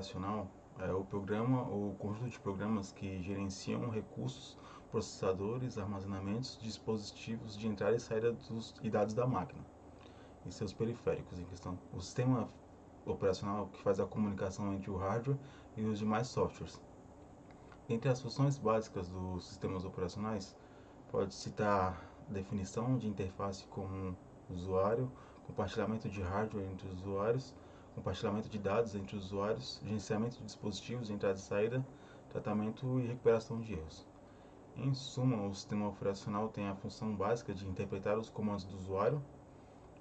operacional é o programa ou conjunto de programas que gerenciam recursos, processadores, armazenamentos, dispositivos de entrada e saída e dados da máquina e seus periféricos em questão. O sistema operacional que faz a comunicação entre o hardware e os demais softwares. Entre as funções básicas dos sistemas operacionais, pode citar definição de interface com o usuário, compartilhamento de hardware entre os usuários, compartilhamento de dados entre os usuários, gerenciamento de dispositivos de entrada e saída, tratamento e recuperação de erros. Em suma, o sistema operacional tem a função básica de interpretar os comandos do usuário,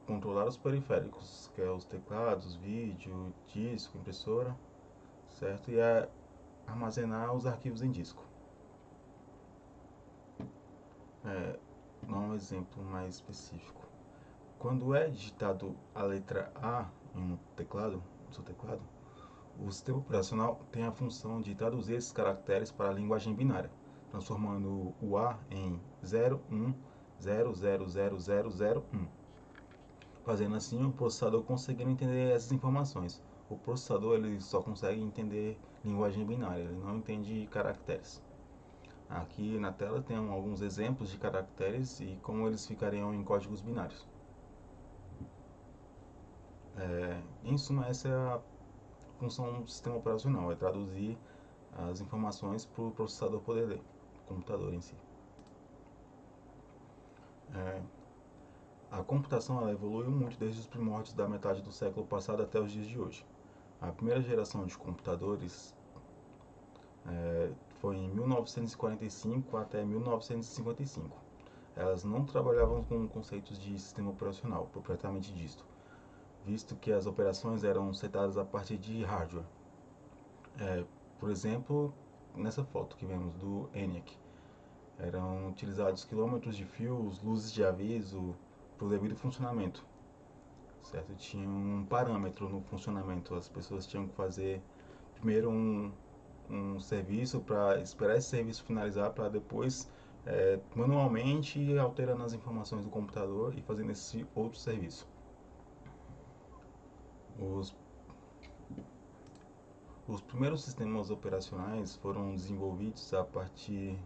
controlar os periféricos, que é os teclados, vídeo, disco, impressora, certo? E armazenar os arquivos em disco. Dar um exemplo mais específico. Quando é digitado a letra A em um teclado, no seu teclado, o sistema operacional tem a função de traduzir esses caracteres para a linguagem binária, transformando o A em 0, 1, 0, 0, 0, 0, 0, 1. Fazendo assim, o processador conseguindo entender essas informações. O processador ele só consegue entender linguagem binária, ele não entende caracteres. Aqui na tela tem alguns exemplos de caracteres e como eles ficariam em códigos binários. Em suma, essa é a função do sistema operacional, é traduzir as informações para o processador poder ler, o computador em si. A computação ela evoluiu muito desde os primórdios da metade do século passado até os dias de hoje. A primeira geração de computadores foi em 1945 até 1955. Elas não trabalhavam com conceitos de sistema operacional, propriamente dito, visto que as operações eram setadas a partir de hardware. Por exemplo, nessa foto que vemos do ENIAC, eram utilizados quilômetros de fios, luzes de aviso para o devido funcionamento, certo? Tinha um parâmetro no funcionamento, as pessoas tinham que fazer primeiro um serviço para esperar esse serviço finalizar para depois manualmente ir alterando as informações do computador e fazendo esse outro serviço. Os primeiros sistemas operacionais foram desenvolvidos a partir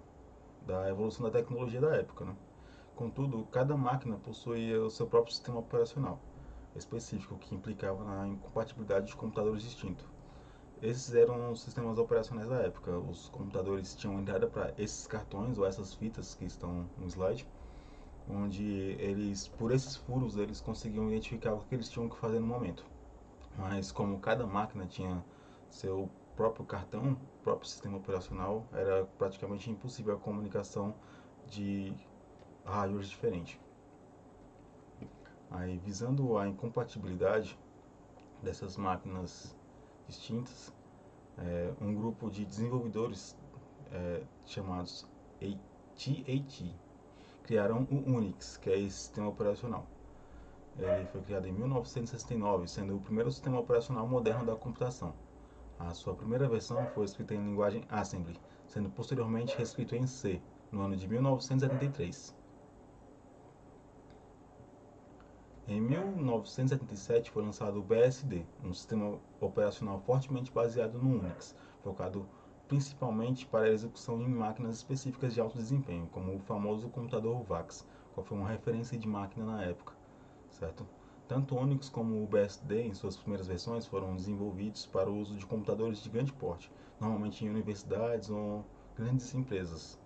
da evolução da tecnologia da época, né? Contudo, cada máquina possuía o seu próprio sistema operacional específico, que implicava na incompatibilidade de computadores distintos. Esses eram os sistemas operacionais da época. Os computadores tinham entrada para esses cartões ou essas fitas que estão no slide, onde eles, por esses furos, eles conseguiam identificar o que eles tinham que fazer no momento. Mas como cada máquina tinha seu próprio cartão, próprio sistema operacional, era praticamente impossível a comunicação de hardwares diferentes. Aí, visando a incompatibilidade dessas máquinas distintas, um grupo de desenvolvedores chamados TAT criaram o Unix, que é esse sistema operacional. Ele foi criado em 1969, sendo o primeiro sistema operacional moderno da computação. A sua primeira versão foi escrita em linguagem Assembly, sendo posteriormente reescrito em C, no ano de 1973. Em 1977 foi lançado o BSD, um sistema operacional fortemente baseado no Unix, focado principalmente para a execução em máquinas específicas de alto desempenho, como o famoso computador VAX, qual foi uma referência de máquina na época, certo? Tanto o Unix como o BSD, em suas primeiras versões, foram desenvolvidos para o uso de computadores de grande porte, normalmente em universidades ou grandes empresas,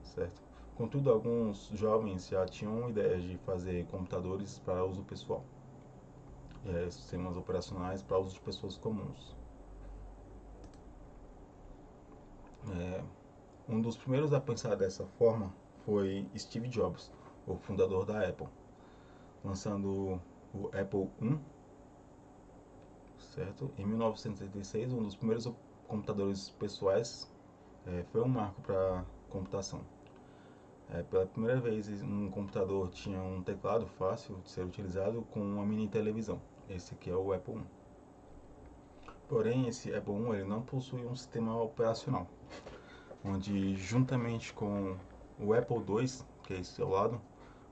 certo? Contudo, alguns jovens já tinham ideias de fazer computadores para uso pessoal, sistemas operacionais para uso de pessoas comuns. Um dos primeiros a pensar dessa forma foi Steve Jobs, o fundador da Apple, lançando o Apple I, certo? Em 1976, um dos primeiros computadores pessoais foi um marco para a computação. Pela primeira vez, um computador tinha um teclado fácil de ser utilizado com uma mini televisão. Esse aqui é o Apple I. Porém, esse Apple I ele não possui um sistema operacional, onde juntamente com o Apple II, que é esse ao lado,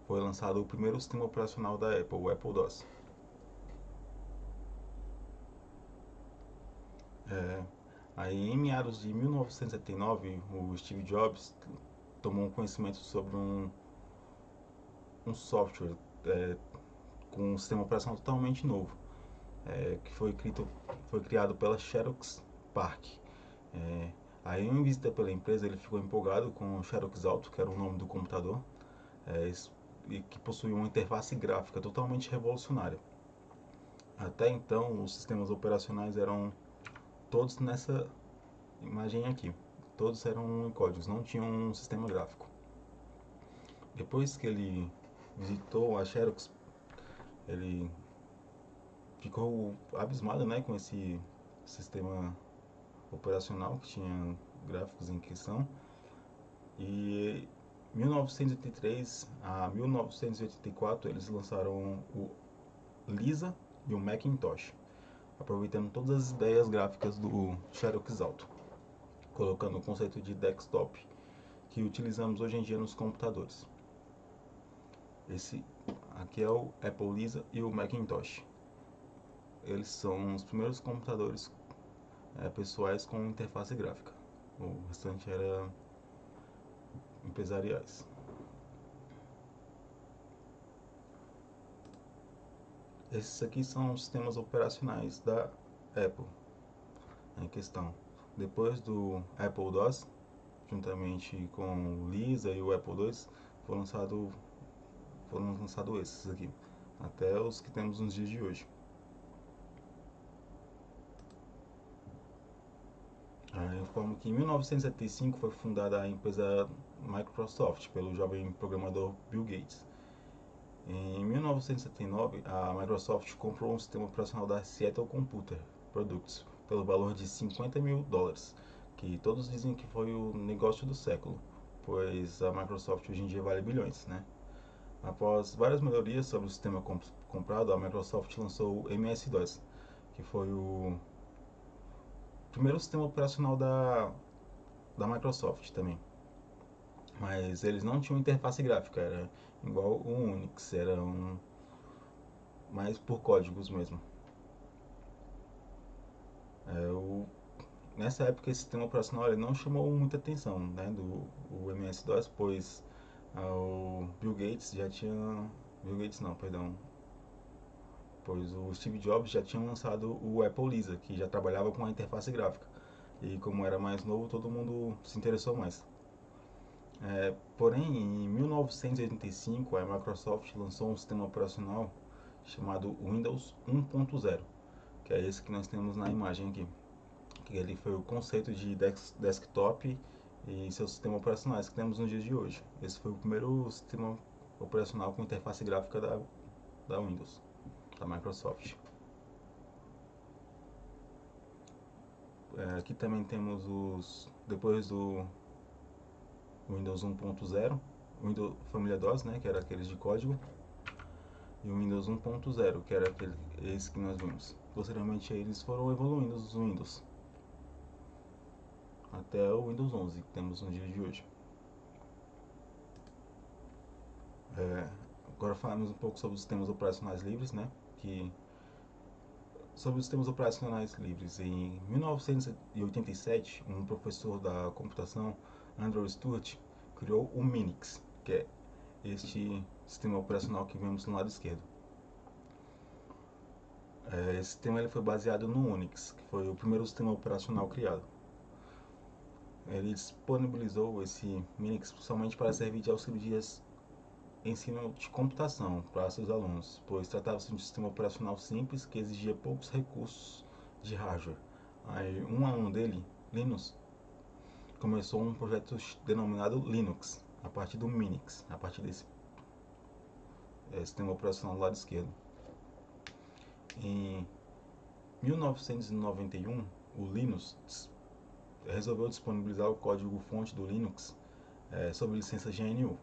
foi lançado o primeiro sistema operacional da Apple, o Apple II. É, aí em meados de 1979, o Steve Jobs tomou um conhecimento sobre um software com um sistema operacional totalmente novo, que foi criado pela Xerox PARC. É, aí em visita pela empresa, ele ficou empolgado com o Xerox Alto, que era o nome do computador, e que possuía uma interface gráfica totalmente revolucionária. Até então, os sistemas operacionais eram todos nessa imagem aqui. Todos eram em códigos, não tinham um sistema gráfico. Depois que ele visitou a Xerox, ele ficou abismado, né, com esse sistema operacional que tinha gráficos em questão. E 1983 a 1984 eles lançaram o Lisa e o Macintosh, aproveitando todas as ideias gráficas do Xerox Alto, colocando o conceito de desktop que utilizamos hoje em dia nos computadores. Esse aqui é o Apple Lisa e o Macintosh. Eles são os primeiros computadores pessoais com interface gráfica. O restante era empresariais. Esses aqui são os sistemas operacionais da Apple em questão. Depois do Apple II, juntamente com o Lisa e o Apple II, foram lançados esses aqui, até os que temos nos dias de hoje. Informo que em 1975 foi fundada a empresa Microsoft pelo jovem programador Bill Gates. Em 1979, a Microsoft comprou um sistema operacional da Seattle Computer Products pelo valor de $50.000, que todos dizem que foi o negócio do século, pois a Microsoft hoje em dia vale bilhões, né? Após várias melhorias sobre o sistema comprado, a Microsoft lançou o MS-DOS, que foi o primeiro sistema operacional da Microsoft também. Mas eles não tinham interface gráfica, era igual o Unix, era mais por códigos mesmo. Nessa época esse sistema operacional ele não chamou muita atenção, né, o MS-DOS, pois o Bill Gates já tinha... Bill Gates não, perdão. Pois o Steve Jobs já tinha lançado o Apple Lisa, que já trabalhava com a interface gráfica. E como era mais novo, todo mundo se interessou mais. Porém, em 1985, a Microsoft lançou um sistema operacional chamado Windows 1.0, que é esse que nós temos na imagem aqui. Que ele foi o conceito de desktop e seus sistemas operacionais que temos nos dias de hoje. Esse foi o primeiro sistema operacional com interface gráfica da Windows, da Microsoft. Aqui também temos depois do Windows 1.0, Windows família DOS, né, que era aqueles de código, e o Windows 1.0, que era esse que nós vimos. Posteriormente eles foram evoluindo os Windows até o Windows 11 que temos nos dias de hoje. Agora falamos um pouco sobre os sistemas operacionais livres, né? Sobre os sistemas operacionais livres, em 1987, um professor da computação, Andrew Stewart, criou o Minix, que é este sistema operacional que vemos no lado esquerdo. Esse sistema ele foi baseado no Unix, que foi o primeiro sistema operacional criado. Ele disponibilizou esse Minix somente para servir de auxílio de ensino de computação para seus alunos, pois tratava-se de um sistema operacional simples que exigia poucos recursos de hardware. Aí, um aluno dele, Linus, começou um projeto denominado Linux, a partir do Minix, a partir desse sistema operacional do lado esquerdo. Em 1991, o Linus resolveu disponibilizar o código-fonte do Linux sob licença GNU,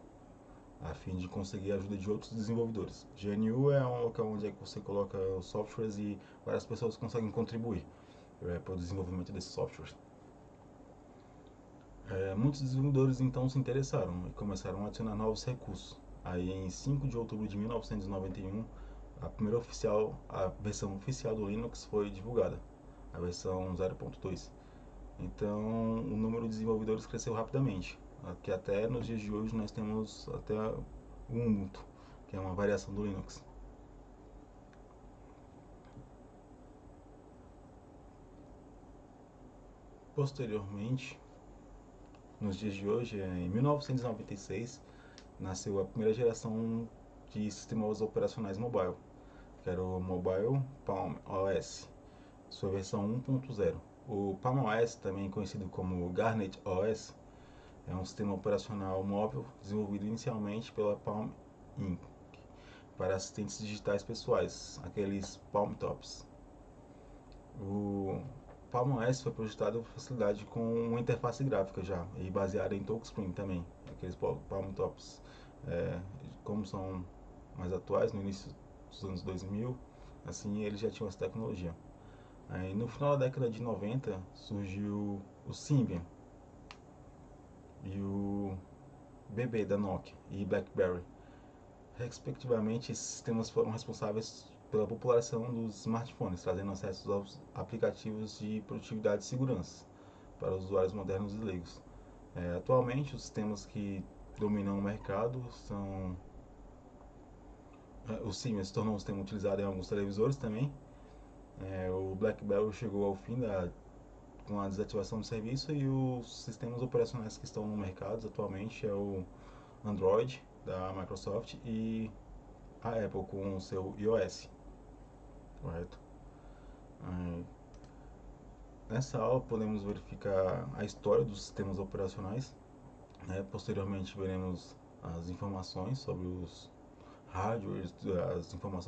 a fim de conseguir a ajuda de outros desenvolvedores. GNU é um local onde você coloca os softwares e várias pessoas conseguem contribuir para o desenvolvimento desses softwares. Muitos desenvolvedores então se interessaram e começaram a adicionar novos recursos. Aí em 5 de outubro de 1991, a versão oficial do Linux foi divulgada, a versão 0.2. Então, o número de desenvolvedores cresceu rapidamente, que até nos dias de hoje nós temos até o Ubuntu, que é uma variação do Linux. Posteriormente, nos dias de hoje, em 1996, nasceu a primeira geração de sistemas operacionais mobile, que era o Mobile Palm OS, sua versão 1.0. O Palm OS, também conhecido como Garnet OS, é um sistema operacional móvel desenvolvido inicialmente pela Palm Inc. para assistentes digitais pessoais, aqueles Palm Tops. O Palm OS foi projetado para facilidade com uma interface gráfica já, e baseado em touchscreen também, aqueles Palm Tops, como são mais atuais, no início dos anos 2000, assim eles já tinham essa tecnologia. Aí, no final da década de 90 surgiu o Symbian e o BB da Nokia e BlackBerry. Respectivamente, esses sistemas foram responsáveis pela popularização dos smartphones, trazendo acesso aos aplicativos de produtividade e segurança para os usuários modernos e leigos. Atualmente, os sistemas que dominam o mercado são... O Symbian se tornou um sistema utilizado em alguns televisores também. O BlackBerry chegou ao fim com a desativação do serviço, e os sistemas operacionais que estão no mercado atualmente é o Android da Microsoft e a Apple com o seu iOS, correto? Nessa aula podemos verificar a história dos sistemas operacionais, né? Posteriormente veremos as informações sobre os hardwares, as informações